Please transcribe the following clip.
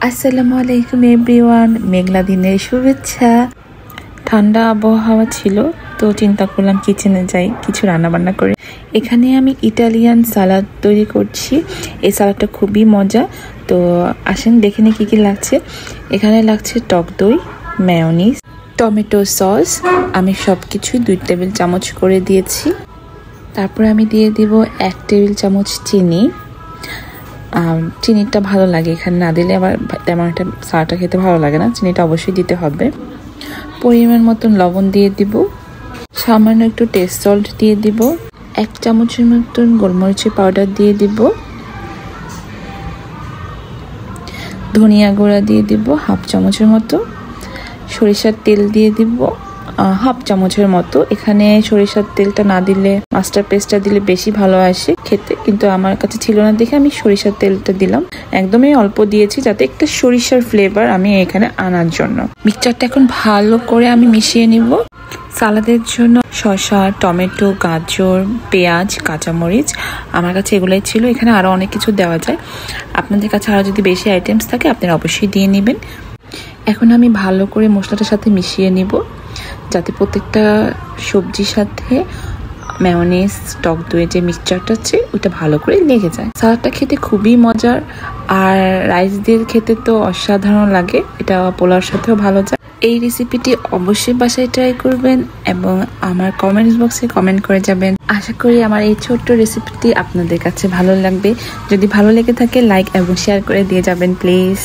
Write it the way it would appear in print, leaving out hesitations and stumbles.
আসসালামু আলাইকুম এভরিওয়ান। মেঘলা দিনের শুভেচ্ছা। ঠান্ডা আবহাওয়া ছিল, তো চিন্তা করলাম কিচেনে যাই, কিছু রান্নাবান্না করে। এখানে আমি ইটালিয়ান সালাদ তৈরি করছি। এই সালাদটা খুবই মজা। তো আসেন দেখে নিই কী কী লাগছে। এখানে লাগছে টক দই, মেয়োনিজ, টমেটো সস। আমি সব কিছুই 2 টেবিল চামচ করে দিয়েছি। তারপর আমি দিয়ে দিব 1 টেবিল চামচ চিনি। চিনিটা ভালো লাগে, এখানে না দিলে আবার তেমন একটা সালাডটা খেতে ভালো লাগে না। চিনিটা অবশ্যই দিতে হবে। পরিমাণ মতন লবণ দিয়ে দিব, সামান্য একটু টেস্ট সল্ট দিয়ে দিব, 1 চামচের মতন গোলমরিচের পাউডার দিয়ে দিব, ধনিয়া গুঁড়া দিয়ে দিব 1/2 চামচের মতো, সরিষার তেল দিয়ে দিব 1/2 চামচের মতো। এখানে সরিষার তেলটা না দিলে মাস্টার পেস্টটা দিলে বেশি ভালো আসে খেতে, কিন্তু আমার কাছে ছিল না দেখে আমি সরিষার তেলটা দিলাম। একদমই অল্প দিয়েছি যাতে একটা সরিষার ফ্লেভার আমি এখানে আনার জন্য। মিক্সচারটা এখন ভালো করে আমি মিশিয়ে নিব। সালাদের জন্য শসা, টমেটো, গাজর, পেঁয়াজ, কাঁচামরিচ আমার কাছে এগুলোই ছিল। এখানে আরও অনেক কিছু দেওয়া যায়, আপনাদের কাছে আরও যদি বেশি আইটেমস থাকে আপনারা অবশ্যই দিয়ে নেবেন। এখন আমি ভালো করে মশলাটার সাথে মিশিয়ে নিব যাতে প্রত্যেকটা সবজির সাথে মেয়োনিজ, টক দইয়ের যে মিক্সচারটা আছে ওটা ভালো করে লেগে যায়। সালাদটা খেতে খুবই মজার, আর রাইস দিয়ে খেতে তো অসাধারণ লাগে। এটা পোলাওর সাথেও ভালো যায়। এই রেসিপিটি অবশ্যই বাসায় ট্রাই করবেন এবং আমার কমেন্টস বক্সে কমেন্ট করে যাবেন। আশা করি আমার এই ছোট্ট রেসিপিটি আপনাদের কাছে ভালো লাগবে। যদি ভালো লেগে থাকে লাইক এবং শেয়ার করে দিয়ে যাবেন প্লিজ।